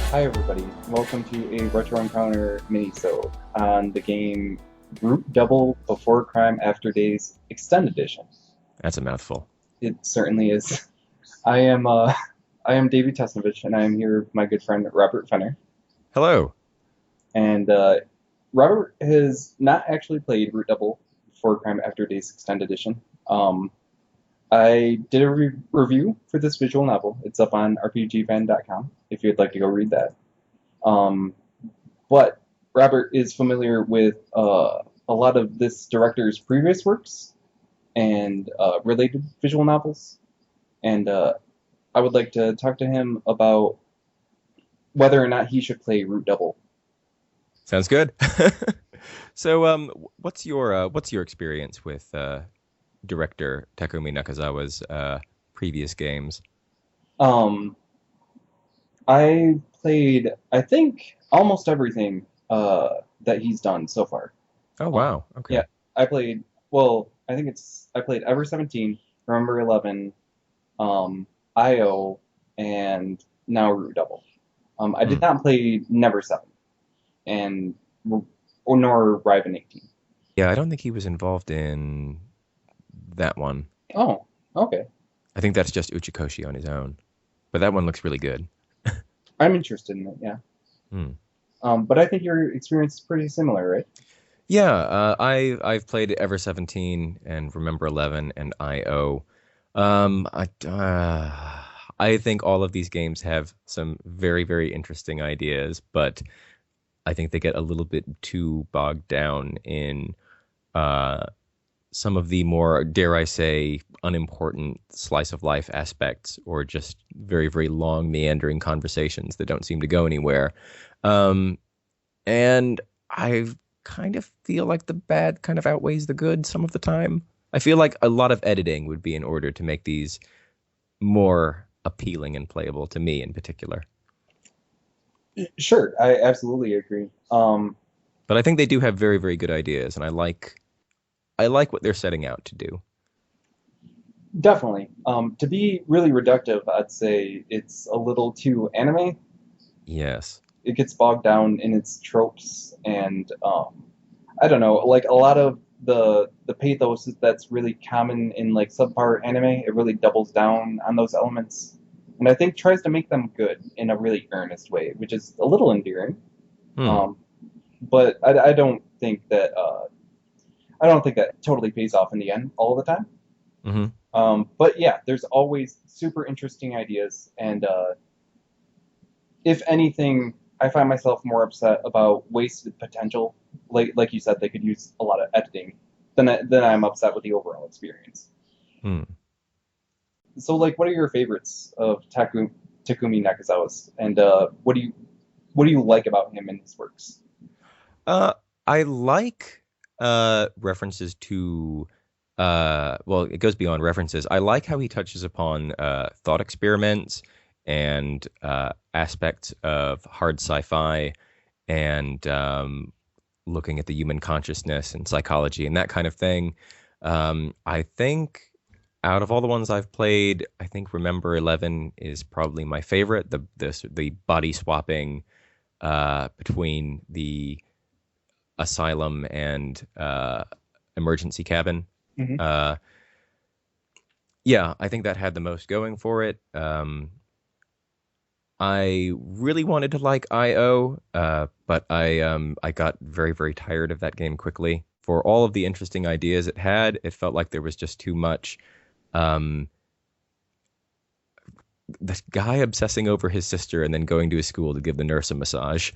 Hi everybody, welcome to a Retro Encounter mini-sode on the game Root Double Before Crime After Days Extended Edition. That's a mouthful. It certainly is. I am I am Davi Tesnovich, and I am here with my good friend Robert Fenner. Hello. And Robert has not actually played Root Double Before Crime After Days Extended Edition. I did a review for this visual novel. It's up on rpgfan.com if you'd like to go read that. Um, but Robert is familiar with a lot of this director's previous works and related visual novels, and I would like to talk to him about whether or not he should play Root Double. Sounds good. So, what's your experience with director Takumi Nakazawa's previous games? Um, I played, I think, almost everything that he's done so far. Oh, Um, wow. yeah, Okay. I played. Well, I played Ever 17, Remember 11, IO, and now Root Double. I did Hmm. not play Never 7, and or nor Riven 18. Yeah, I don't think he was involved in that one. Oh, okay. I think that's just Uchikoshi on his own. But that one looks really good. I'm interested in it. Yeah. Hmm. But I think your experience is pretty similar, right? Yeah, I've played Ever 17 and Remember 11 and IO. I think all of these games have some very, very interesting ideas, but I think they get a little bit too bogged down in uh, some of the more, dare I say, unimportant slice of life aspects, or just very, very long, meandering conversations that don't seem to go anywhere. Um, and I kind of feel like the bad kind of outweighs the good some of the time. I feel like a lot of editing would be in order to make these more appealing and playable to me in particular. Sure, I absolutely agree. But I think they do have very, very good ideas, and I like what they're setting out to do. Definitely. To be really reductive, I'd say it's a little too anime. Yes. It gets bogged down in its tropes, and I don't know, like a lot of the pathos that's really common in like subpar anime. It really doubles down on those elements, and I think tries to make them good in a really earnest way, which is a little endearing. Hmm. Um, but I don't think that totally pays off in the end all the time. Hmm. But yeah, there's always super interesting ideas, and if anything, I find myself more upset about wasted potential. Like you said, they could use a lot of editing. Then I'm upset with the overall experience. Hmm. So, like, what are your favorites of Takumi Nakazawa's, and what do you like about him and his works? Uh, I like references to well, it goes beyond references. I like how he touches upon thought experiments and aspects of hard sci-fi and looking at the human consciousness and psychology and that kind of thing. I think out of all the ones I've played, I think Remember 11 is probably my favorite. The body swapping between the asylum and emergency cabin. Hmm. Uh, yeah, I think that had the most going for it. I really wanted to like IO, but I got very, very tired of that game quickly. For all of the interesting ideas it had, it felt like there was just too much. Um, this guy obsessing over his sister and then going to his school to give the nurse a massage.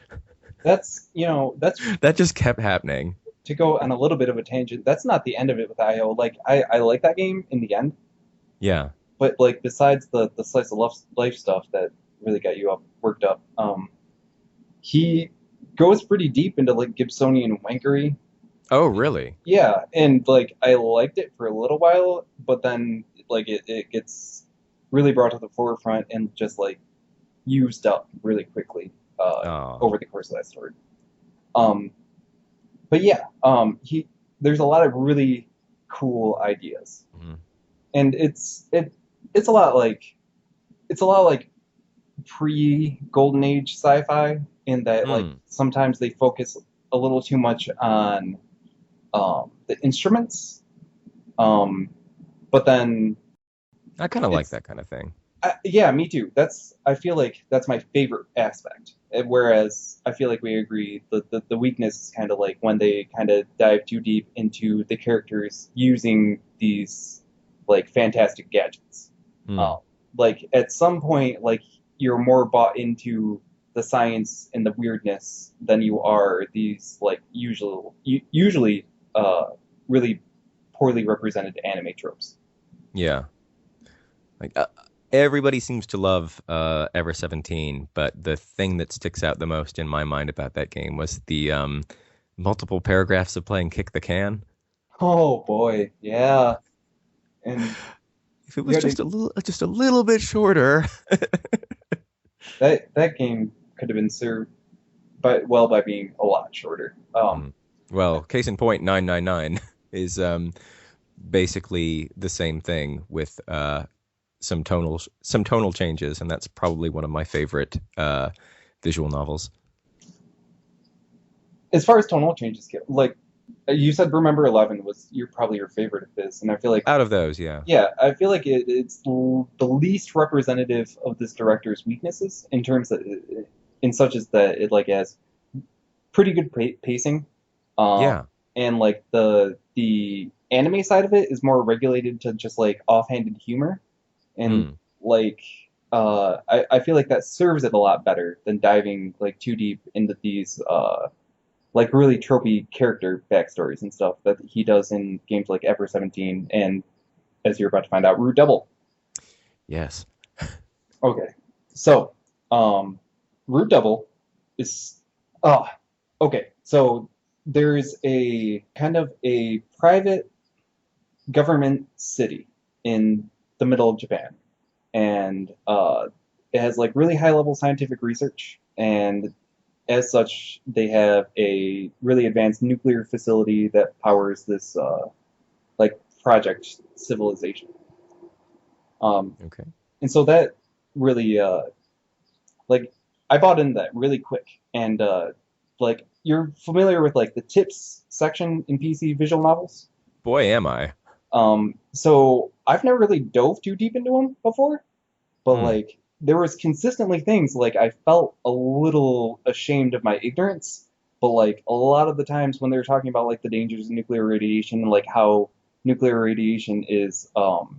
That's That just kept happening. to go on a little bit of a tangent. That's not the end of it with IO. Like I like that game in the end, Yeah. but like besides the slice of life stuff that really got you up worked up, he goes pretty deep into like Gibsonian wankery. Oh, really? Yeah, and like I liked it for a little while, but then like it gets really brought to the forefront and just like used up really quickly Oh. over the course of that story. Um, but yeah, he there's a lot of really cool ideas, Mhm. and it's a lot like pre-Golden Age sci-fi in that like Hmm. sometimes they focus a little too much on the instruments, um, but then I kind of like it's that kind of thing. yeah, me too. I feel like that's my favorite aspect. Whereas I feel like we agree the weakness is kind of like when they kind of dive too deep into the characters using these like fantastic gadgets. Hmm. Um, like at some point, like you're more bought into the science and the weirdness than you are these like usually uh, really poorly represented anime tropes. Yeah. Like everybody seems to love Ever 17, but the thing that sticks out the most in my mind about that game was the multiple paragraphs of playing Kick the Can. Oh boy, yeah. And If it you was had to, just a little bit shorter. that game could have been served by being a lot shorter. Mm. Well, case in point, 999 is basically the same thing with some tonal changes, and that's probably one of my favorite visual novels. As far as tonal changes go, like you said, Remember 11 was probably your favorite of his, and I feel like Out of those, yeah. yeah, I feel like it's the least representative of this director's weaknesses in terms of in such as that it like has pretty good pacing, um, Yeah. and like the anime side of it is more regulated to just like offhanded humor and Mm. like I feel like that serves it a lot better than diving like too deep into these like really tropey character backstories and stuff that he does in games like Ever 17 and as you're about to find out, Root Double. Yes. Okay, so um, Root Double is oh okay. So there's a kind of a private government city in the middle of Japan, and it has like really high level scientific research, and as such, they have a really advanced nuclear facility that powers this like project civilization. Okay. And so that really like I bought into that really quick, and like you're familiar with like the tips section in PC visual novels. Boy, am I. So I've never really dove too deep into them before, but Mm. like there was consistently things like I felt a little ashamed of my ignorance, but like a lot of the times when they were talking about like the dangers of nuclear radiation and like how nuclear radiation is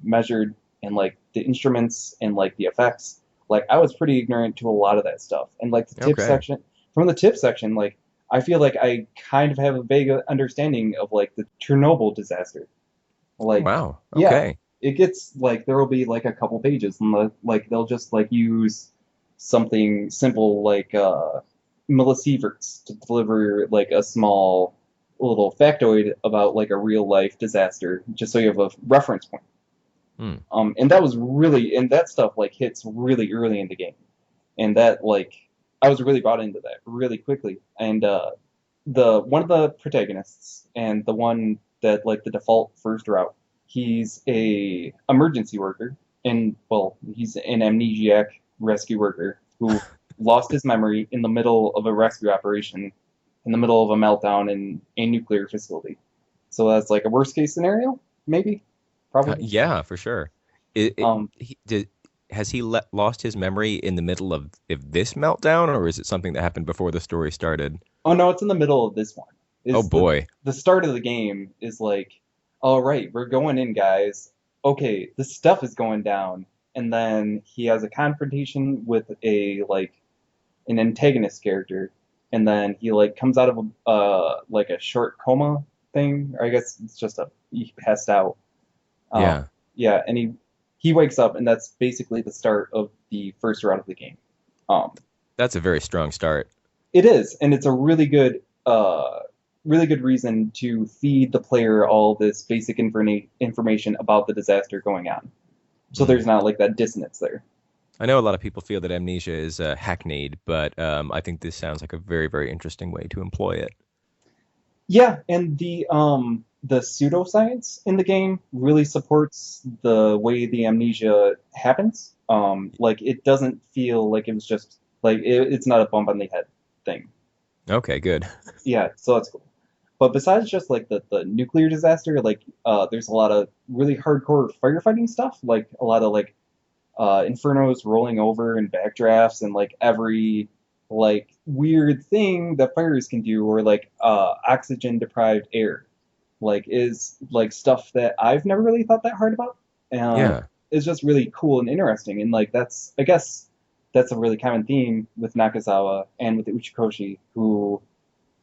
measured and like the instruments and like the effects, like I was pretty ignorant to a lot of that stuff. And like the tip Okay. section, from the tip section, like I feel like I kind of have a vague understanding of like the Chernobyl disaster. Oh, Like, wow. yeah, Okay. it gets like there will be like a couple pages, and like they'll just like use something simple like millisieverts to deliver like a small little factoid about like a real life disaster, just so you have a reference point. Mm. And that was really and that stuff like hits really early in the game, and that like I was really brought into that really quickly, and the one of the protagonists and the one that like the default first route, he's a emergency worker and well, he's an amnesiac rescue worker who lost his memory in the middle of a rescue operation in the middle of a meltdown in a nuclear facility. So that's like a worst case scenario, maybe, probably. Yeah, for sure. Um, Has he lost his memory in the middle of this meltdown, or is it something that happened before the story started? oh no, it's in the middle of this one. Oh Is boy. the start of the game is like, all right, we're going in, guys. Okay, this stuff is going down, and then he has a confrontation with a like an antagonist character, and then he like comes out of a like a short coma thing, or I guess it's just a he passed out. Yeah, Yeah, and he wakes up, and that's basically the start of the first route of the game. Um, that's a very strong start. It is, and it's a really good reason to feed the player all this basic information about the disaster going on. So Mm. there's not like that dissonance there. I know a lot of people feel that amnesia is hackneyed, but I think this sounds like a very, very interesting way to employ it. Yeah, and the pseudoscience in the game really supports the way the amnesia happens. Like it doesn't feel like it was just like it's not a bump on the head thing. Okay, good. Yeah, so that's cool. But besides just like the nuclear disaster, like there's a lot of really hardcore firefighting stuff, like a lot of like infernos rolling over and backdrafts and like every like weird thing that fires can do, or like oxygen deprived air, like is like stuff that I've never really thought that hard about. Yeah. It's just really cool and interesting, and like that's I guess that's a really common theme with Nakazawa and with the Uchikoshi, who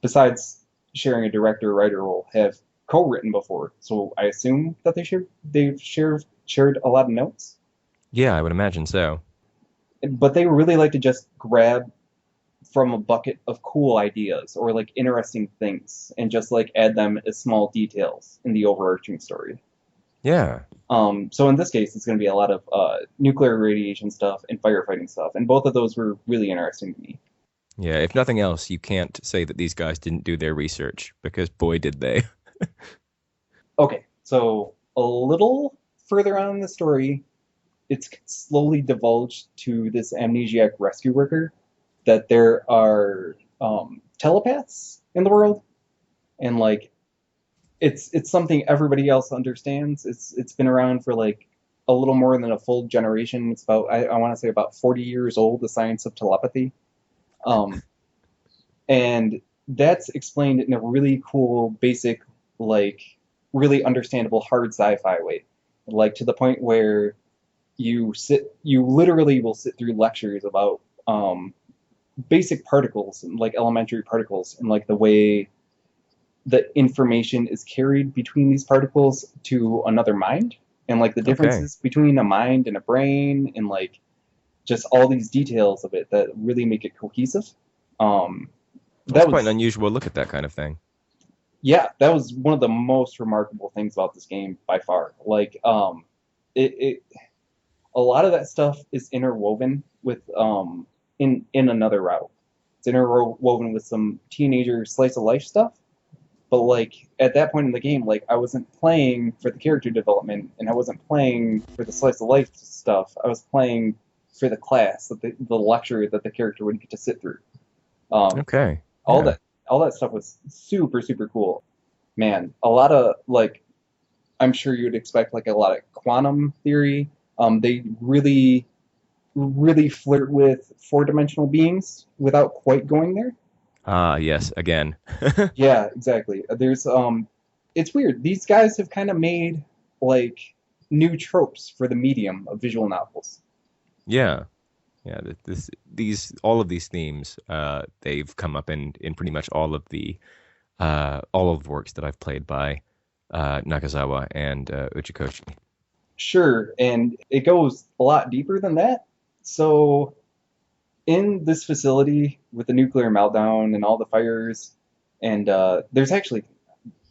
besides sharing a director writer role have co-written before. So I assume that they've shared a lot of notes, Yeah, I would imagine so. but they really like to just grab from a bucket of cool ideas or like interesting things and just like add them as small details in the overarching story. Yeah. So in this case, it's going to be a lot of nuclear radiation stuff and firefighting stuff, and both of those were really interesting to me. Yeah, if nothing else, you can't say that these guys didn't do their research because boy did they. Okay, so a little further on in the story, it's slowly divulged to this amnesiac rescue worker that there are telepaths in the world, and like it's something everybody else understands. It's been around for like a little more than a full generation. It's about I want to say about 40 years old. The science of telepathy, um, and that's explained in a really cool, basic, like really understandable hard sci-fi way, like to the point where you literally will sit through lectures about basic particles and like elementary particles and like the way the information is carried between these particles to another mind and like the Okay. differences between a mind and a brain and like just all these details of it that really make it cohesive. Um, That's that quite an was unusual look at that kind of thing. yeah, that was one of the most remarkable things about this game by far. Like it a lot of that stuff is interwoven with in another route. It's interwoven with some teenager slice of life stuff. But like at that point in the game, like I wasn't playing for the character development and I wasn't playing for the slice of life stuff. I was playing for the class, that the lecture that the character would get to sit through. Um, Okay. all Yeah. that stuff was super cool. Man, a lot of like I'm sure you'd expect like a lot of quantum theory. They really flirt with four-dimensional beings without quite going there. Ah, yes, again. Yeah, exactly. There's it's weird. These guys have kind of made like new tropes for the medium of visual novels. Yeah. Yeah, these all of these themes, they've come up in pretty much all of the works that I've played by Nakazawa and Uchikoshi. Sure, and it goes a lot deeper than that. So in this facility with the nuclear meltdown and all the fires, and there's actually,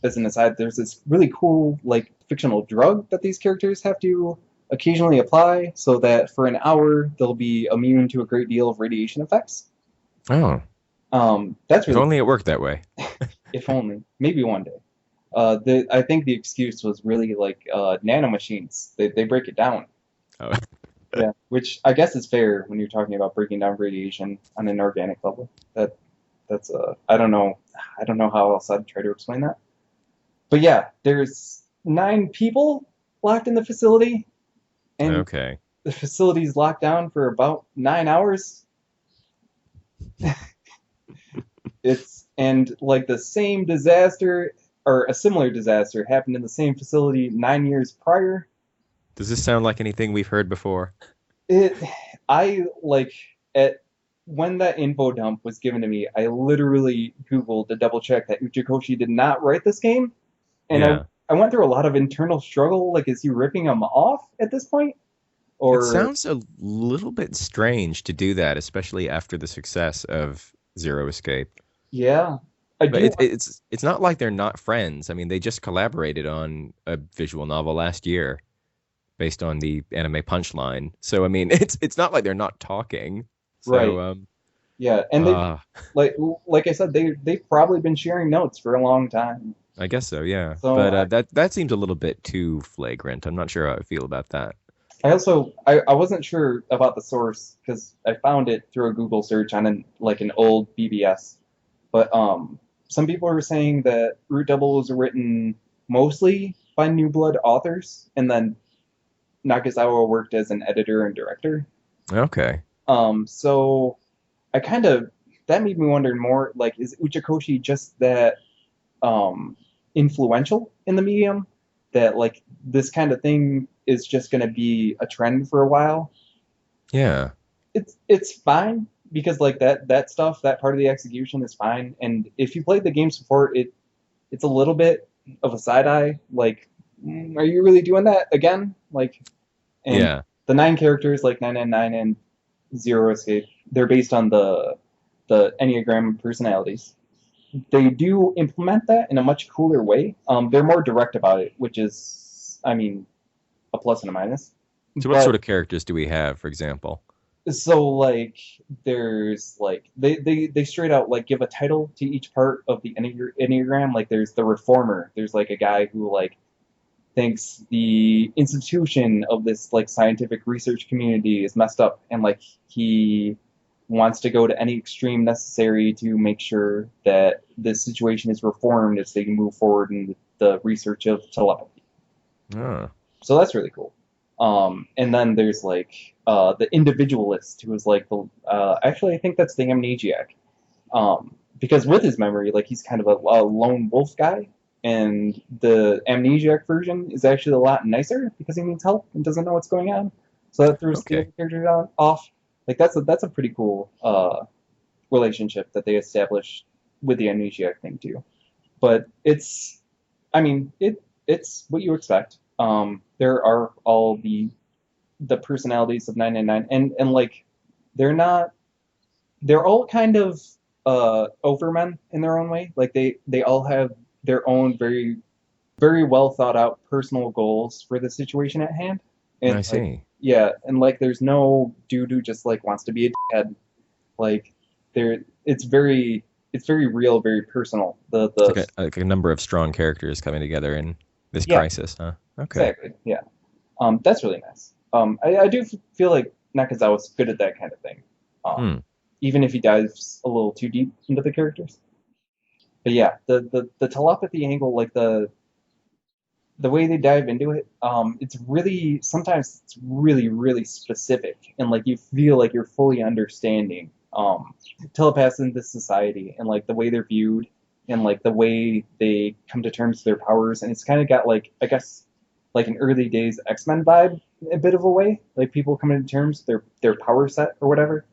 as an aside, there's this really cool like fictional drug that these characters have to occasionally apply so that for an hour they'll be immune to a great deal of radiation effects. Oh, That's if really only it cool. worked that way. If only, maybe one day. I think the excuse was really like nanomachines. They break it down. Oh. Yeah, which I guess is fair when you're talking about breaking down radiation on an organic level. That's I don't know how else I'd try to explain that. But yeah, there's 9 people locked in the facility, and Okay. the facility's locked down for about 9 hours. It's and like the same disaster or a similar disaster happened in the same facility 9 years prior. Does this sound like anything we've heard before? It I like at when that info dump was given to me, I literally Googled to double check that Uchikoshi did not write this game, and Yeah. I went through a lot of internal struggle. Like, is he ripping him off at this point, It or sounds a little bit strange to do that, especially after the success of Zero Escape. yeah, I But do. it's not like they're not friends. I mean, they just collaborated on a visual novel last year based on the anime Punchline. So I mean, it's not like they're not talking. So Right, yeah, and they've uh like like I said, they've probably been sharing notes for a long time. I guess so, yeah. So But that seems a little bit too flagrant. I'm not sure how I feel about that. I wasn't sure about the source because I found it through a Google search on an old BBS. But some people were saying that Root Double was written mostly by New Blood authors, and then Nakazawa worked as an editor and director. Okay. So I kind of that made me wonder more like, is Uchikoshi just that um, influential in the medium that like this kind of thing is just going to be a trend for a while? Yeah. It's fine because like that stuff, that part of the execution is fine, and if you played the games before, it's a little bit of a side eye. Like, are you really doing that again? Like, and Yeah. the nine characters like 999 and Zero Escape, they're based on the Enneagram personalities. They do implement that in a much cooler way. They're more direct about it, which is, I mean, a plus and a minus. So what But sort of characters do we have, for example? so like there's like they straight out like give a title to each part of the enneagram. Like there's the reformer. There's like a guy who like thinks the institution of this like scientific research community is messed up, and like he wants to go to any extreme necessary to make sure that this situation is reformed as they can move forward in the research of telepathy. Oh, So that's really cool. And then there's like the individualist who is like the actually I think that's the amnesiac. Because with his memory, like he's kind of a lone wolf guy, and the amnesiac version is actually a lot nicer because he needs help and doesn't know what's going on. So that throws the okay. other characters off. Like that's a pretty cool relationship that they established with the amnesiac thing too. But it's, I mean, it's what you expect. There are all the personalities of 999, and like they're not, they're all kind of overmen in their own way. Like they all have their own very well thought out personal goals for the situation at hand. And I like see. yeah, and like there's no dude who just like wants to be a dickhead. Like there it's very real, very personal. It's The like a number of strong characters coming together in this yeah, crisis, huh? Okay. exactly. Yeah. That's really nice. I do feel like Nakazawa's good at that kind of thing. Hmm. Even if he dives a little too deep into the characters. But yeah, the telepathy angle, like the way they dive into it, it's really sometimes it's really specific, and like you feel like you're fully understanding telepaths in this society and like the way they're viewed and like the way they come to terms with their powers, and it's kind of got like I guess like an early days X-Men vibe a bit of a way, like people coming to terms with their power set or whatever.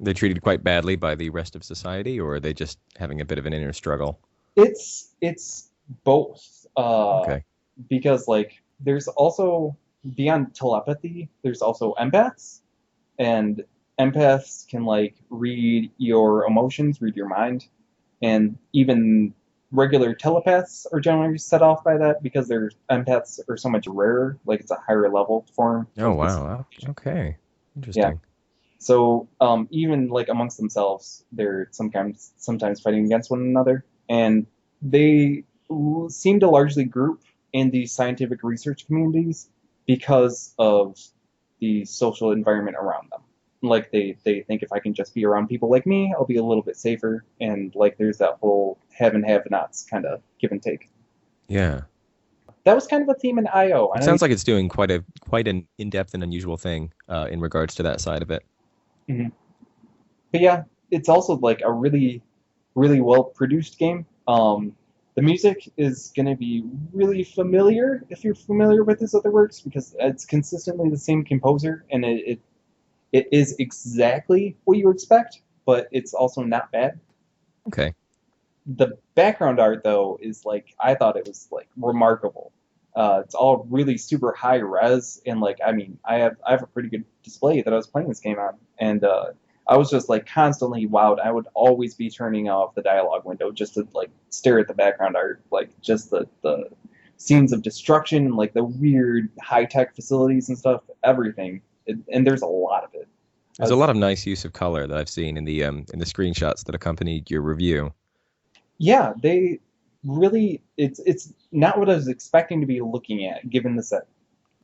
They're treated quite badly by the rest of society, or are they just having a bit of an inner struggle? It's both. Okay. Because like there's also beyond telepathy, there's also empaths, and empaths can like read your emotions, read your mind, and even regular telepaths are generally set off by that because their empaths are so much rarer. Like it's a higher level form Oh, of this wow. Okay. yeah. Interesting. So even like amongst themselves, they're sometimes fighting against one another, and they seem to largely group in these scientific research communities because of the social environment around them. Like they think if I can just be around people like me, I'll be a little bit safer, and like there's that whole have and have nots kind of give and take. Yeah. That was kind of a theme in IO. I It know you. sounds like it's doing quite an in-depth and unusual thing in regards to that side of it. Mhm. But yeah, it's also like a really well produced game. The music is going to be really familiar if you're familiar with his other works because it's consistently the same composer, and it is exactly what you expect, but it's also not bad. Okay. The background art though is like I thought it was like remarkable. It's all really super high res, and like I mean I have a pretty good display that I was playing this game on, and I was just like constantly wowed. I would always be turning off the dialogue window just to like stare at the background art, like just the scenes of destruction, like the weird high tech facilities and stuff, everything. And there's a lot of it. There's a lot of nice use of color that I've seen in the screenshots that accompanied your review. Yeah, really, it's not what I was expecting to be looking at, given the set.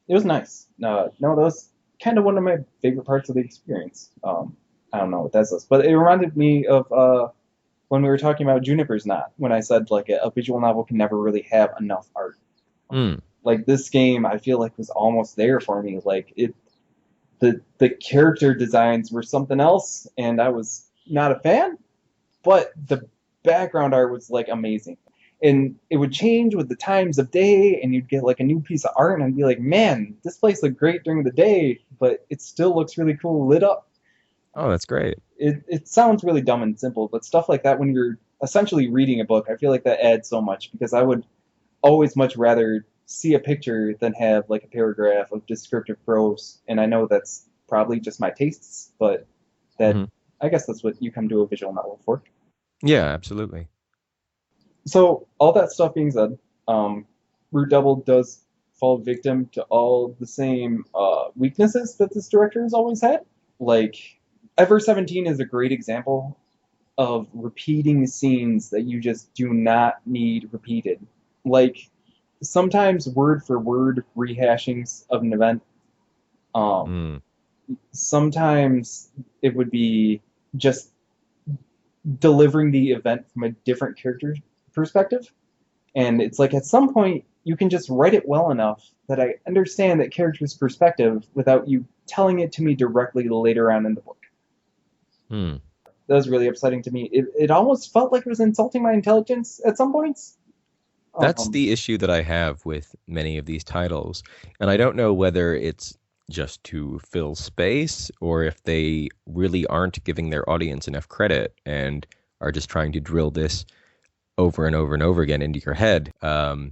It was nice. No, that was kind of one of my favorite parts of the experience. I don't know what that says, but it reminded me of when we were talking about Juniper's Knot, when I said like a visual novel can never really have enough art. Mm. Like this game, I feel like was almost there for me. Like the character designs were something else, and I was not a fan, but the background art was like amazing. And it would change with the times of day, and you'd get like a new piece of art, and I'd be like, man, this place looked great during the day, but it still looks really cool lit up. Oh, that's great. It sounds really dumb and simple, but stuff like that when you're essentially reading a book, I feel like that adds so much because I would always much rather see a picture than have like a paragraph of descriptive prose. And I know that's probably just my tastes, but that Hmm. I guess that's what you come to a visual novel for. Yeah, absolutely. So all that stuff being said, um, Root Double does fall victim to all the same weaknesses that this director has always had. Like Ever 17 is a great example of repeating scenes that you just do not need repeated. Like sometimes word for word rehashings of an event. Um, Mm. Sometimes it would be just delivering the event from a different character perspective. And it's like at some point you can just write it well enough that I understand that character's perspective without you telling it to me directly later on in the book. Mm. That was really upsetting to me. It almost felt like it was insulting my intelligence at some points. That's Um, the issue that I have with many of these titles. And I don't know whether it's just to fill space or if they really aren't giving their audience enough credit and are just trying to drill this over and over and over again into your head. I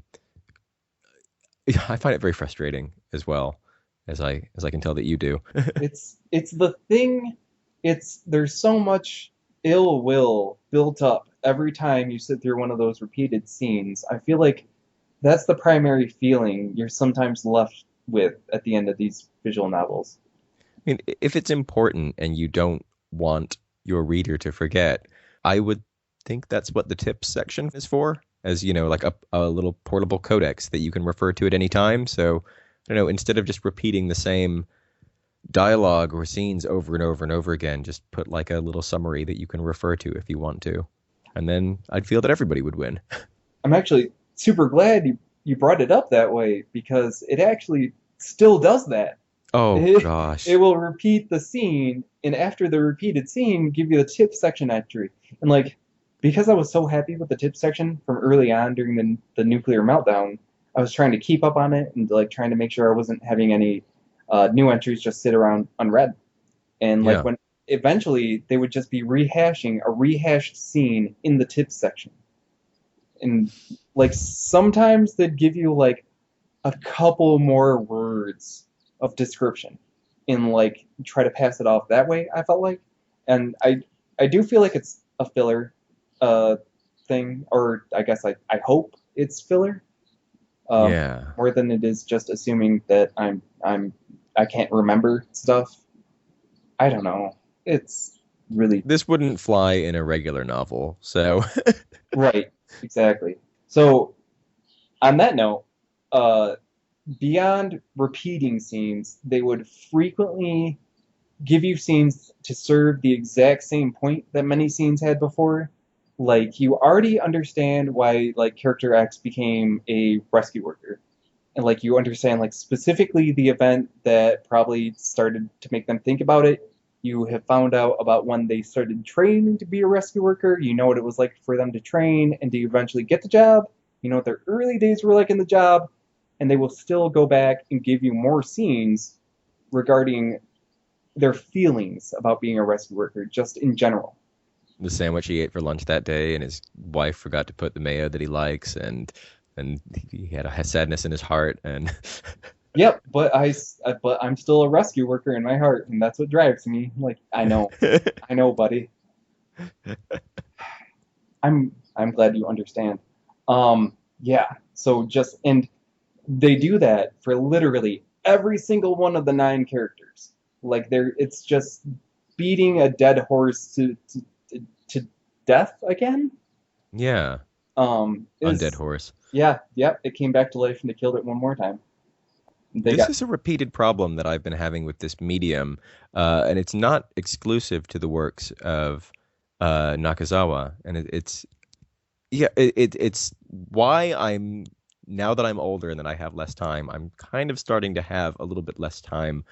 find it very frustrating as well, as I can tell that you do. it's the thing. It's there's so much ill will built up every time you sit through one of those repeated scenes. I feel like that's the primary feeling you're sometimes left with at the end of these visual novels. I mean, if it's important and you don't want your reader to forget, I would think that's what the tips section is for, as like a little portable codex that you can refer to at any time. So, I don't know, instead of just repeating the same dialogue or scenes over and over and over again, just put like a little summary that you can refer to if you want to. And then I'd feel that everybody would win. I'm actually super glad you brought it up that way because it actually still does that. Oh It gosh. will repeat the scene, and after the repeated scene, give you the tip section entry. And like, because I was so happy with the tip section from early on during the nuclear meltdown, I was trying to keep up on it and like trying to make sure I wasn't having any new entries just sit around unread. And like Yeah. when eventually they would just be rehashing a rehashed scene in the tip section, and like sometimes they'd give you like a couple more words of description and like try to pass it off that way. I felt like, and I do feel like it's a filler uh thing, or I guess I hope it's filler Yeah. more than it is just assuming that I can't remember stuff. I don't know. It's really This wouldn't fly in a regular novel. So, right, exactly. So on that note, uh, beyond repeating scenes, they would frequently give you scenes to serve the exact same point that many scenes had before. Like you already understand why like character X became a rescue worker. And like you understand like specifically the event that probably started to make them think about it. You have found out about when they started training to be a rescue worker. You know what it was like for them to train and to eventually get the job. You know what their early days were like in the job, and they will still go back and give you more scenes regarding their feelings about being a rescue worker, just in general. the sandwich he ate for lunch that day, and his wife forgot to put the mayo that he likes, and he had a sadness in his heart, and Yep, but I'm still a rescue worker in my heart, and that's what drives me. Like I know, buddy. I'm glad you understand. Yeah. So just and they do that for literally every single one of the nine characters. Like it's just beating a dead horse to death again. yeah. Undead Is horse. yeah, yep. It came back to life and they killed it one more time. They This got is a repeated problem that I've been having with this medium, and it's not exclusive to the works of Nakazawa, and it's yeah, it's why I'm now that I'm older and that I have less time, I'm kind of starting to have a little bit less time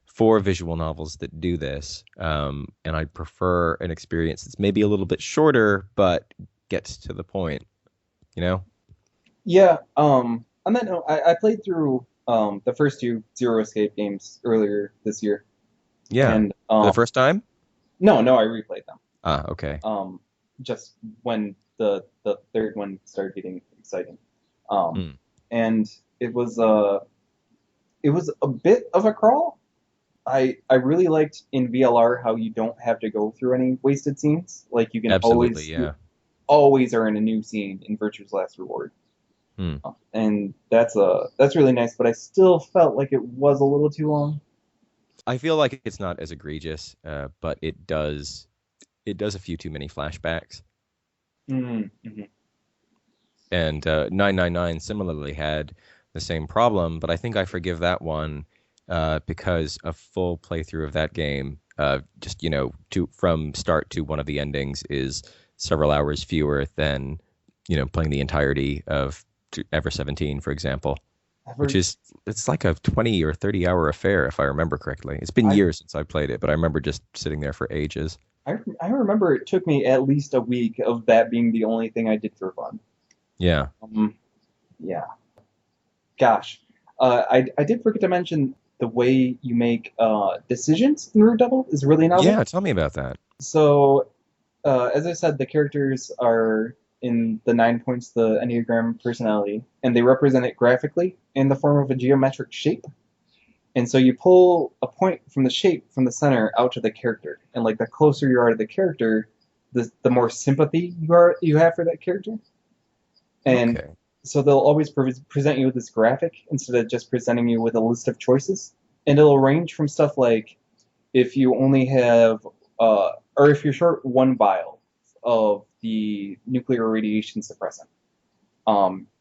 for visual novels that do this, and I prefer an experience that's maybe a little bit shorter but gets to the point, you know? yeah. On that note, I played through the first two Zero Escape games earlier this year, Yeah, and for the first time. no, I replayed them. Ah, okay. Um, just when the third one started getting exciting. Um, Hmm. and it was a bit of a crawl. I really liked in VLR how you don't have to go through any wasted scenes. Like Absolutely, you yeah. always are in a new scene in Virtue's Last Reward. Hmm. And that's really nice, but I still felt like it was a little too long. I feel like it's not as egregious, but it does a few too many flashbacks. Mm-hmm. And 999 similarly had the same problem, but I think I forgive that one because a full playthrough of that game, just to from start to one of the endings, is several hours fewer than playing the entirety of Ever 17, for example, which Ever, is it's like a 20 or 30-hour affair if I remember correctly. It's been I, years since I played it, but I remember just sitting there for ages. I remember it took me at least a week of that being the only thing I did for fun. Yeah. Um, yeah, gosh, I did forget to mention the way you make decisions in Root Double is really novel. Yeah, tell me about that. So, as I said, the characters are in the 9 points, the Enneagram personality, and they represent it graphically in the form of a geometric shape. And so you pull a point from the shape from the center out to the character, and like the closer you are to the character, the more sympathy you have for that character. And Okay. so they'll always present you with this graphic instead of just presenting you with a list of choices. And it'll range from stuff like if you only have, or if you're short one vial of the nuclear radiation suppressant,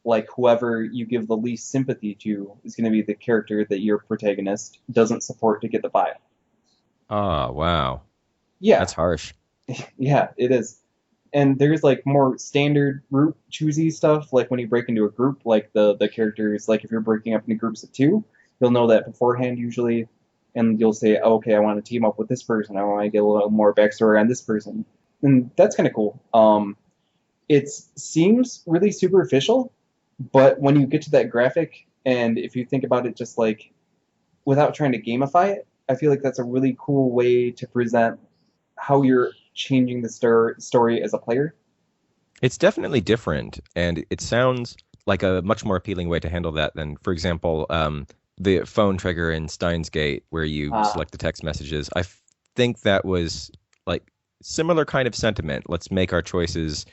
like whoever you give the least sympathy to is going to be the character that your protagonist doesn't support to get the vial. Oh, wow. Yeah, That's harsh. yeah, it is. And there's like more standard route choosy stuff, like when you break into a group, like the characters, like if you're breaking up into groups of two, you'll know that beforehand usually, and you'll say, oh, okay, I want to team up with this person. I want to get a little more backstory on this person, and that's kind of cool. It seems really superficial, but when you get to that graphic, and if you think about it just like without trying to gamify it, I feel like that's a really cool way to present how you're changing the story as a player. It's definitely different, and it sounds like a much more appealing way to handle that than, for example, the phone trigger in Steins Gate, where you Uh, select the text messages. Think that was like similar kind of sentiment. Let's make our choices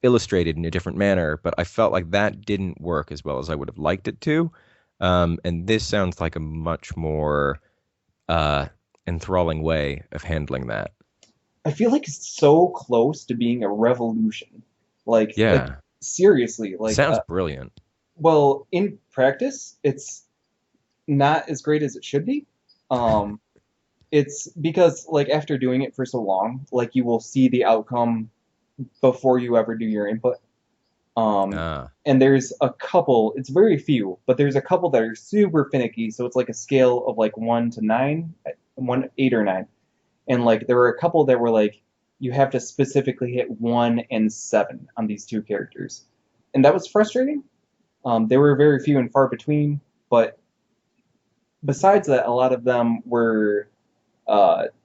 illustrated in a different manner, but I felt like that didn't work as well as I would have liked it to. And this sounds like a much more uh, enthralling way of handling that. I feel like it's so close to being a revolution. Like Yeah, seriously, sounds brilliant. well, in practice, it's not as great as it should be. Um, it's because like after doing it for so long, like you will see the outcome before you ever do your input. Um, Ah, and there's a couple, it's very few, but there's a couple that are super finicky. So it's like a scale of like 1 to 9, 1, 8 or 9. And like there were a couple that were like, you have to specifically hit 1 and 7 on these two characters. And that was frustrating. They were very few and far between, but besides that, a lot of them were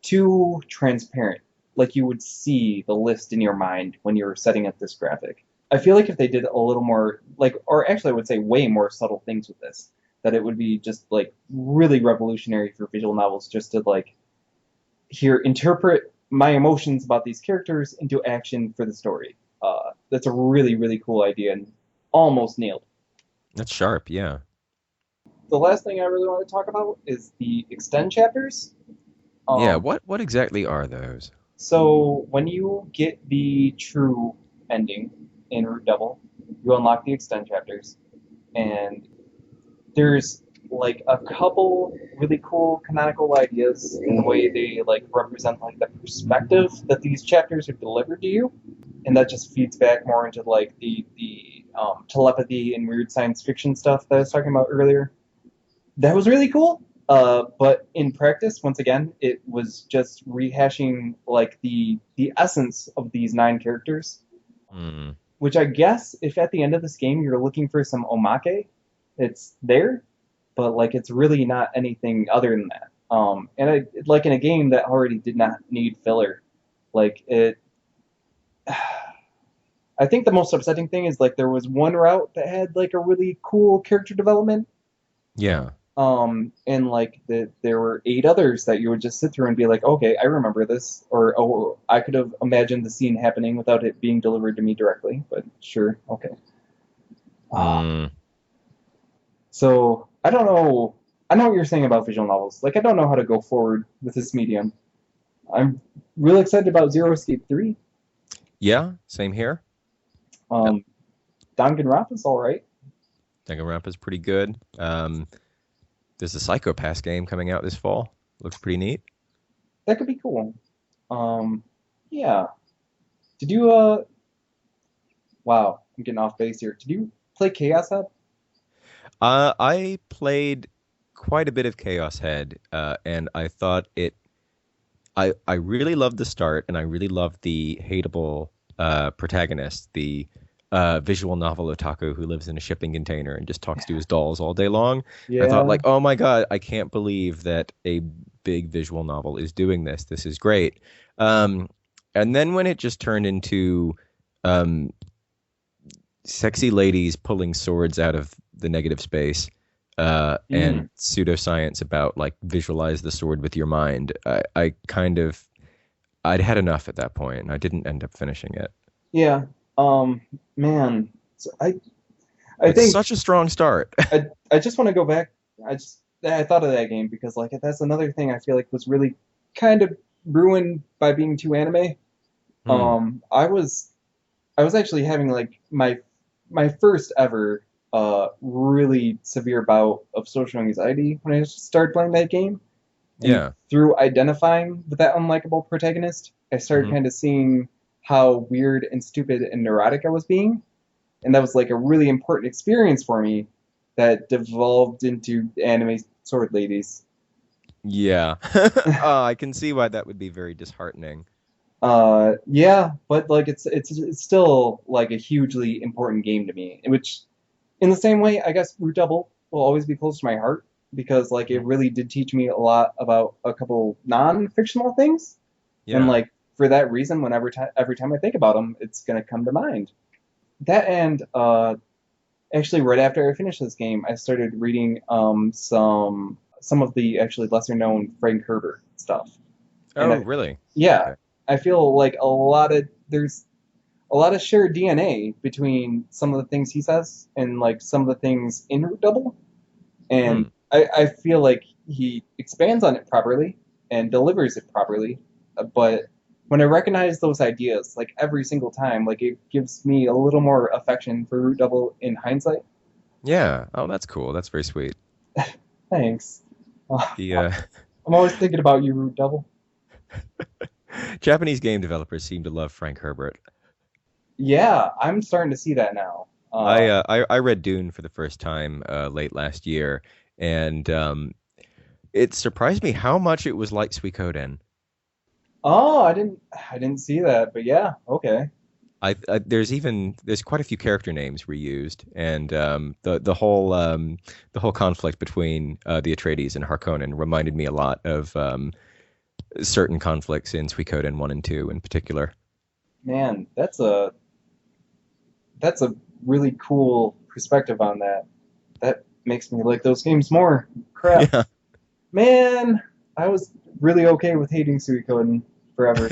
too transparent. Like you would see the list in your mind when you were setting up this graphic. I feel like if they did a little more, like, or actually, I would say way more subtle things with this, that it would be just like really revolutionary for visual novels just to like here interpret my emotions about these characters into action for the story. That's a really, really cool idea and almost nailed. that's sharp. Yeah. The last thing I really want to talk about is the extend chapters. Yeah. Um, What exactly are those? so when you get the true ending in Root Double, you unlock the Extend chapters, and there's like a couple really cool canonical ideas in the way they like represent like the perspective that these chapters are delivered to you, and that just feeds back more into like the telepathy and weird science fiction stuff that I was talking about earlier. That was really cool. But in practice, once again, it was just rehashing like the essence of these 9 characters. Mm. Which I guess if at the end of this game you're looking for some omake, it's there, but like it's really not anything other than that. And like in a game that already did not need filler, like it. I think the most upsetting thing is like there was one route that had like a really cool character development, Yeah. and like there were 8 others that you would just sit through and be like, okay, I remember this, or oh, I could have imagined the scene happening without it being delivered to me directly, but sure, okay. Mm. So I don't know. I know what you're saying about visual novels. Like I don't know how to go forward with this medium. I'm really excited about Zero Escape 3. Yeah, same here. Um, Danganronpa's all right. Danganronpa's pretty good. There's a Psychopass game coming out this fall. Looks pretty neat. That could be cool. Um, yeah. Did you Wow, I'm getting off base here. Did you play Chaos Head? I played quite a bit of Chaos Head, and I thought it. I really loved the start, and I really loved the hateable protagonist, the visual novel otaku who lives in a shipping container and just talks to his dolls all day long. I thought, Yeah. like, oh my God, I can't believe that a big visual novel is doing this. This is great. Um, and then when it just turned into um, sexy ladies pulling swords out of the negative space and Mm. pseudoscience about like visualize the sword with your mind, I kind of I'd had enough at that point, and I didn't end up finishing it. Yeah. Um, man. So I It's think such a strong start. I just want to go back. I thought of that game because like that's another thing I feel like was really kind of ruined by being too anime. Hmm. I was actually having like my first ever really severe bout of social anxiety when I started playing that game. And Yeah. through identifying with that unlikable protagonist, I started Hmm. kind of seeing how weird and stupid and neurotic I was being. And that was like a really important experience for me that devolved into anime sword ladies. Yeah. I can see why that would be very disheartening. Yeah, but like it's still like a hugely important game to me. Which, in the same way, I guess Root Double will always be close to my heart because like it Mhm. really did teach me a lot about a couple non-fictional things, and Yeah. like for that reason, every time I think about them, it's gonna come to mind. That and actually right after I finished this game, I started reading some of the actually lesser known Frank Herbert stuff, and Oh, really? yeah, Okay. I feel like there's a lot of shared DNA between some of the things he says and like some of the things in Root Double, and Hmm. I feel like he expands on it properly and delivers it properly, but when I recognize those ideas, like every single time, like it gives me a little more affection for Root Double in hindsight. Yeah. Oh, that's cool. That's very sweet. Thanks. The I'm always thinking about you, Root Double. Japanese game developers seem to love Frank Herbert. Yeah, I'm starting to see that now. I read Dune for the first time late last year, and it surprised me how much it was like Suikoden. Oh, I didn't see that, but yeah, okay. There's quite a few character names reused, and the whole conflict between the Atreides and Harkonnen reminded me a lot of certain conflicts in Suikoden 1 and 2 in particular. Man, that's a really cool perspective on that. That makes me like those games more. Crap. Yeah. Man, I was really okay with hating Suikoden forever.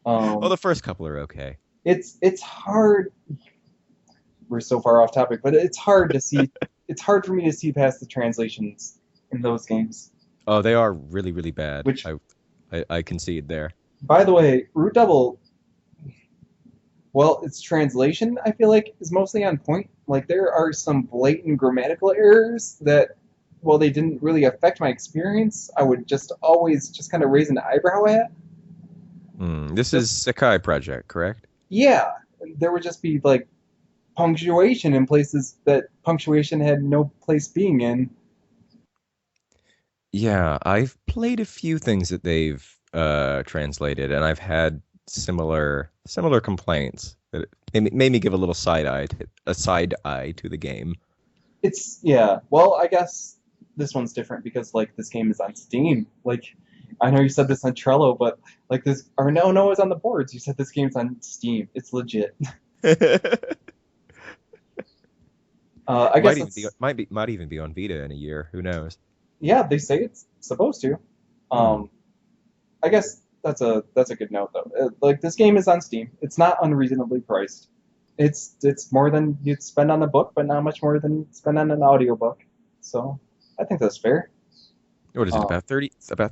Well, Um, the first couple are okay. it's hard. We're so far off topic, but it's hard to see. It's hard for me to see past the translations in those games. Oh, they are really, really bad. Which, I concede there. by the way, Root Double Well, its translation, I feel like, is mostly on point. Like, there are some blatant grammatical errors that, while they didn't really affect my experience, I would just always just kind of raise an eyebrow at. This is Just, Sakai Project, correct? yeah, there would just be, like, punctuation in places that punctuation had no place being in. Yeah, I've played a few things that they've translated, and I've had similar complaints that it made me give a side eye to the game. Yeah, well, I guess this one's different because, like, this game is on Steam. Like, I know you said this on Trello, but, like, this, or no, it's on the boards. You said this game's on Steam. It's legit. I guess that's, Might even be on Vita in a year. Who knows? yeah, they say it's supposed to. Hmm. Um, I guess that's a good note though. Like this game is on Steam. It's not unreasonably priced. It's more than you'd spend on a book, but not much more than you'd spend on an audiobook. So I think that's fair. What is it, Um, about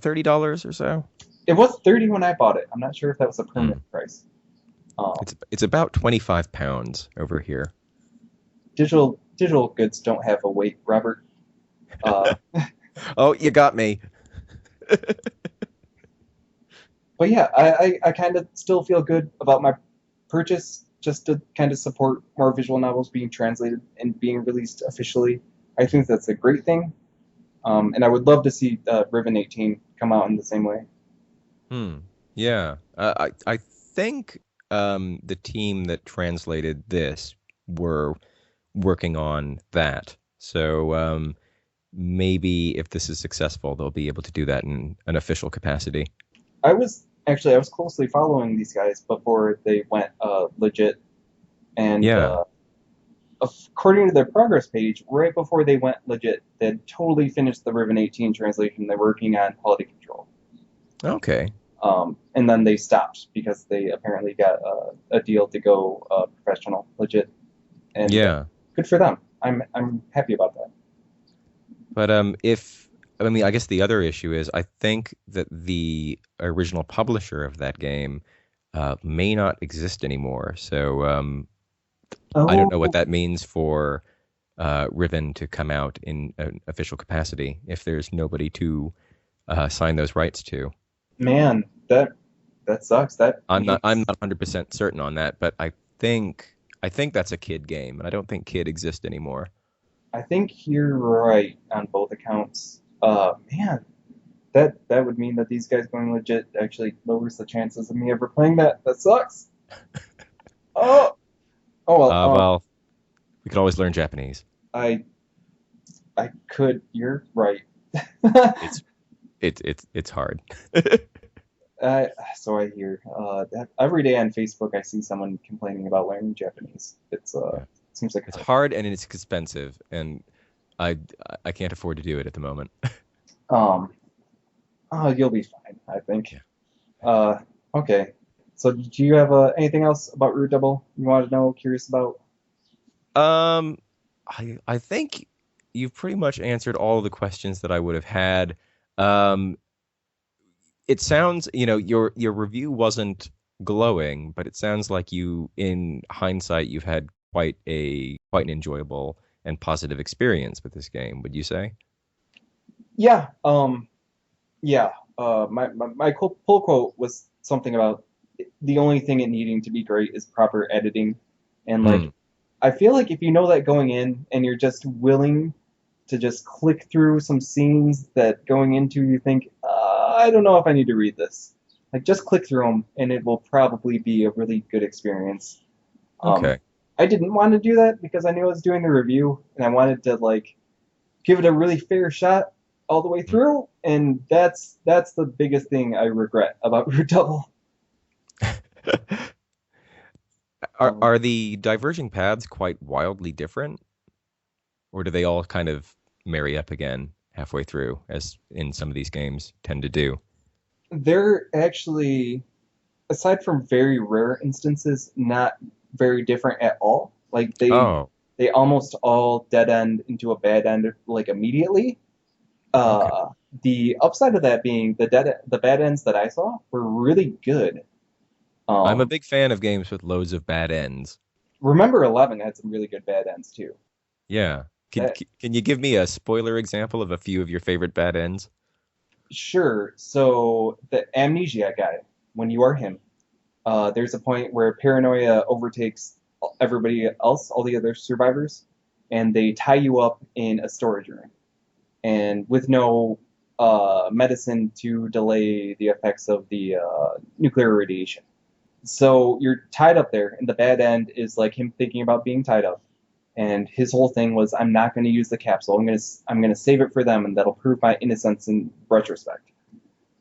$30 or so? it was 30 when I bought it. I'm not sure if that was a Hmm. permanent price. Um, It's about 25 pounds over here. digital goods don't have a weight, Robert. Uh, Oh, you got me. but yeah, I kind of still feel good about my purchase just to kind of support more visual novels being translated and being released officially. I think that's a great thing. And I would love to see Riven 18 come out in the same way. Hmm. Yeah. I think the team that translated this were working on that. So maybe if this is successful, they'll be able to do that in an official capacity. I was closely following these guys before they went legit, and Yeah. according to their progress page, right before they went legit, they had totally finished the Riven 18 translation. They're working on quality control. Okay. And then they stopped because they apparently got a deal to go professional, legit, and Yeah. good for them. I'm happy about that. But if I mean, I guess the other issue is I think that the original publisher of that game may not exist anymore. So I don't know what Oh that means for Riven to come out in an official capacity if there's nobody to sign those rights to. man, that sucks. That I'm means not 100% certain on that, but I think that's a kid game, and I don't think kid exists anymore. I think you're right on both accounts. Man, that would mean that these guys going legit actually lowers the chances of me ever playing that. That sucks. Oh, oh well. Well, we could always learn Japanese. I I could. You're right. It's it's hard. Uh, so I hear that every day on Facebook I see someone complaining about learning Japanese. Yeah. Seems like It's a hard and it's expensive, and I I can't afford to do it at the moment. um. Oh, you'll be fine. I think. Yeah. Uh. Okay. So do you have anything else about Root Double you want to know? Curious about? Um, I think you've pretty much answered all of the questions that I would have had. Um, it sounds, your review wasn't glowing, but it sounds like in hindsight, you've had quite an enjoyable and positive experience with this game, would you say? Yeah. Yeah. My pull quote was something about the only thing it needing to be great is proper editing, and Hmm. like I feel like if you know that going in and you're just willing to just click through some scenes that going into you think, I don't know if I need to read this. Like just click through them and it will probably be a really good experience. Um, Okay. I didn't want to do that because I knew I was doing the review and I wanted to like give it a really fair shot all the way through, and that's the biggest thing I regret about Root Double. Um, Are the diverging paths quite wildly different, or do they all kind of marry up again halfway through, as in some of these games tend to do? they're actually, aside from very rare instances, not very different at all. Like Oh, they almost all dead end into a bad end like immediately. okay. The upside of that being the bad ends that I saw were really good. I'm a Um, big fan of games with loads of bad ends. remember 11 had some really good bad ends too. Yeah. Can That can you give me a spoiler example of a few of your favorite bad ends? Sure. So the amnesia guy, when you are him, there's a point where paranoia overtakes everybody else, all the other survivors, and they tie you up in a storage room, and with no medicine to delay the effects of the nuclear radiation. So you're tied up there, and the bad end is like him thinking about being tied up. And his whole thing was, I'm not going to use the capsule. I'm gonna save it for them, and that'll prove my innocence in retrospect.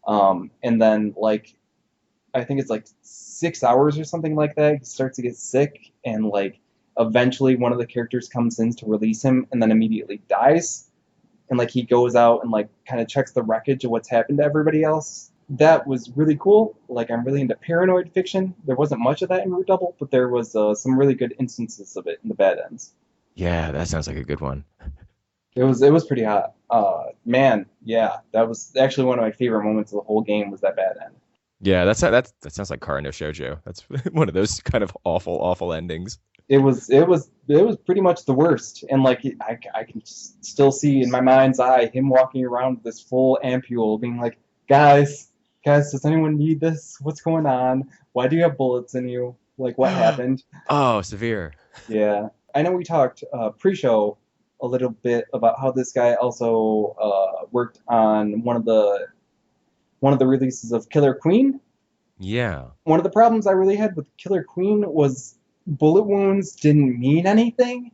And then like I think it's like 6 hours or something like that. He starts to get sick, and like eventually one of the characters comes in to release him, and then immediately dies. And like he goes out and like kind of checks the wreckage of what's happened to everybody else. That was really cool. Like I'm really into paranoid fiction. There wasn't much of that in Root Double, but there was some really good instances of it in the bad ends. Yeah, that sounds like a good one. It was pretty hot. Man, yeah, that was actually one of my favorite moments of the whole game was that bad end. Yeah, that sounds like Kara no Shoujo. That's one of those kind of awful endings. It was pretty much the worst, and like I can still see in my mind's eye him walking around with this full ampule, being like, guys, does anyone need this? What's going on? Why do you have bullets in you? Like what happened? Oh, severe. Yeah, I know we talked pre-show a little bit about how this guy also worked on one of the releases of Killer Queen. Yeah. One of the problems I really had with Killer Queen was bullet wounds didn't mean anything.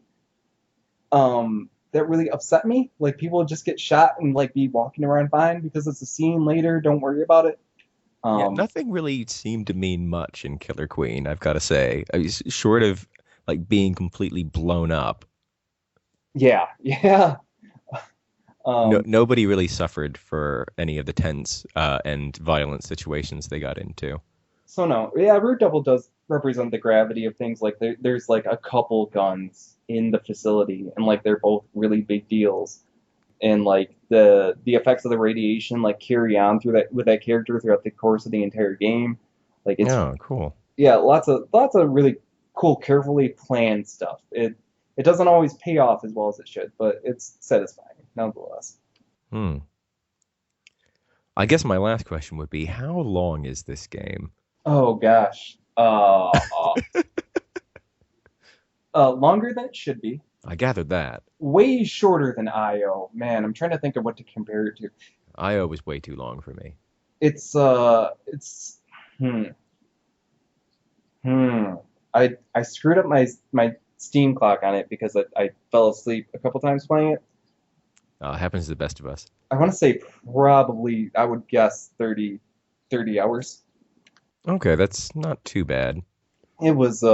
That really upset me. Like people just get shot and like be walking around fine because it's a scene later. Don't worry about it. Yeah, Um, nothing really seemed to mean much in Killer Queen, I've got to say. I was short of like being completely blown up. yeah, yeah. No, Um, nobody really suffered for any of the tense and violent situations they got into. so no, yeah, Root Double does represent the gravity of things. Like there's like a couple guns in the facility, and like they're both really big deals. And like the effects of the radiation like carry on through that with that character throughout the course of the entire game. Like it's Oh, cool. yeah, lots of really cool, carefully planned stuff. It doesn't always pay off as well as it should, but it's satisfying nonetheless. Hmm. I guess my last question would be, how long is this game? Oh gosh, longer than it should be. I gathered that. Way shorter than IO. Man, I'm trying to think of what to compare it to. IO was way too long for me. It's hmm hmm. I screwed up my Steam clock on it because I fell asleep a couple times playing it. Happens to the best of us. I want to say probably I would guess 30 hours. Okay, that's not too bad. It was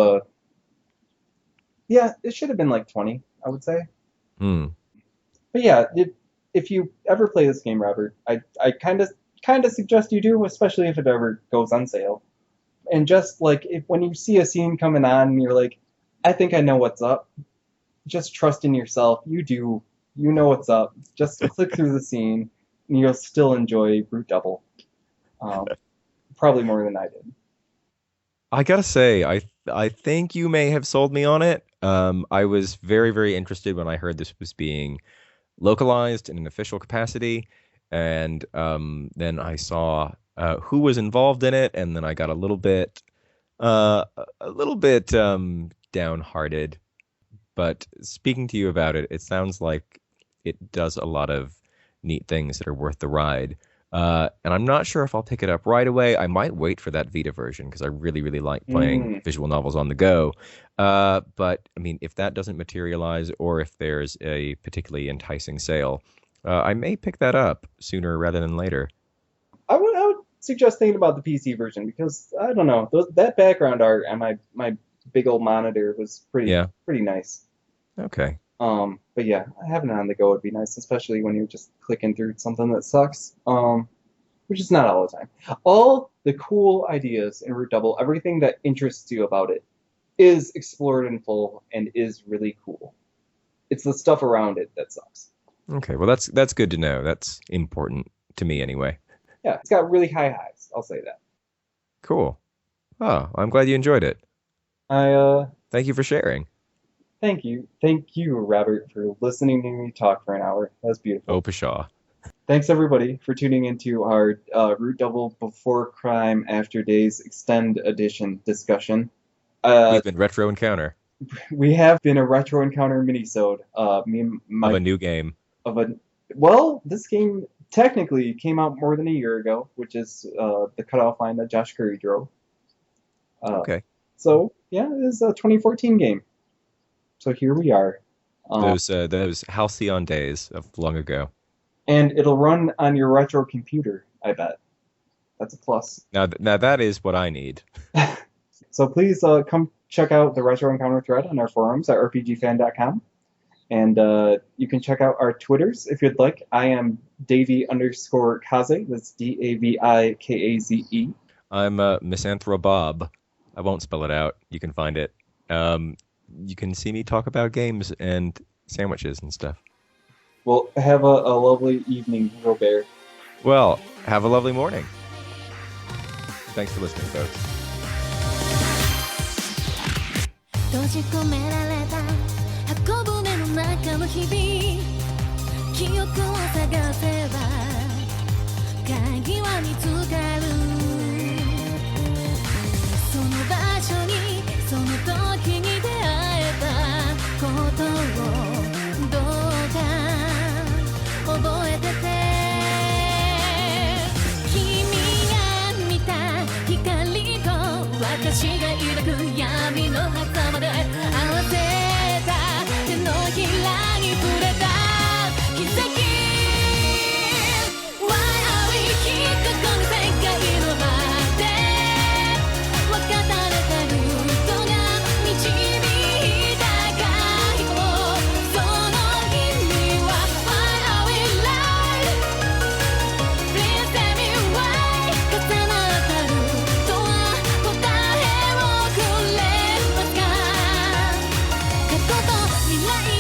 yeah, it should have been like 20, I would say. Hmm. But yeah, if you ever play this game, Robert, I kind of suggest you do, especially if it ever goes on sale. And just like if when you see a scene coming on and you're like, I think I know what's up, just trust in yourself. You do. You know what's up. Just click through the scene and you'll still enjoy Brute Double. Um, Probably more than I did. I gotta say, I think you may have sold me on it. I was very interested when I heard this was being localized in an official capacity, and then I saw who was involved in it, and then I got a little bit downhearted. But speaking to you about it, it sounds like it does a lot of neat things that are worth the ride. And I'm not sure if I'll pick it up right away. I might wait for that Vita version because I really like playing Mm. visual novels on the go. But I mean, if that doesn't materialize or if there's a particularly enticing sale, I may pick that up sooner rather than later. I would suggest thinking about the PC version because I don't know that background art on my big old monitor was Yeah. pretty nice. Okay. But yeah, having it on the go would be nice, especially when you're just clicking through something that sucks. Which is not all the time. All the cool ideas in Root Double, everything that interests you about it, is explored in full and is really cool. It's the stuff around it that sucks. Okay. Well, that's good to know. That's important to me anyway. Yeah, it's got really high highs. I'll say that. Cool. Oh, I'm glad you enjoyed it. I Thank you for sharing. thank you, Robert, for listening to me talk for an hour. That's Oh, beautiful. pshaw. Thanks everybody for tuning into our Root Double Before Crime After Days Extend Edition discussion. Uh, We've been Retro Encounter we have been a retro encounter minisode. Me and of my a new game. of a well, this game technically came out more than a year ago, which is the cutoff line that Josh Curry drove. Uh, Okay. so yeah, it is a 2014 game. So here we are. Those halcyon days of long ago. And it'll run on your retro computer, I bet. That's a plus. Now that is what I need. So please come check out the Retro Encounter thread on our forums at rpgfan.com. And you can check out our Twitters if you'd like. I am Davy_Kaze. That's Davikaze. I'm Misanthrobob. I won't spell it out. You can find it. You can see me talk about games and sandwiches and stuff. Well, have a lovely evening, Robert. Well, have a lovely morning. Thanks for listening, folks. 閉じ込められた箱舟の中の日々記憶を探せば鍵は見つかるその場所にその時に出会えたことをどうか覚えてて君が見た光と私が抱く闇の狭間で合わせた手のひらに触れた奇跡 Why are we きっとこの世界の果て分かたれたルートが導いた回答その意味は Why are we alive Please tell me why 重なったルートは答えをくれますか過去と未来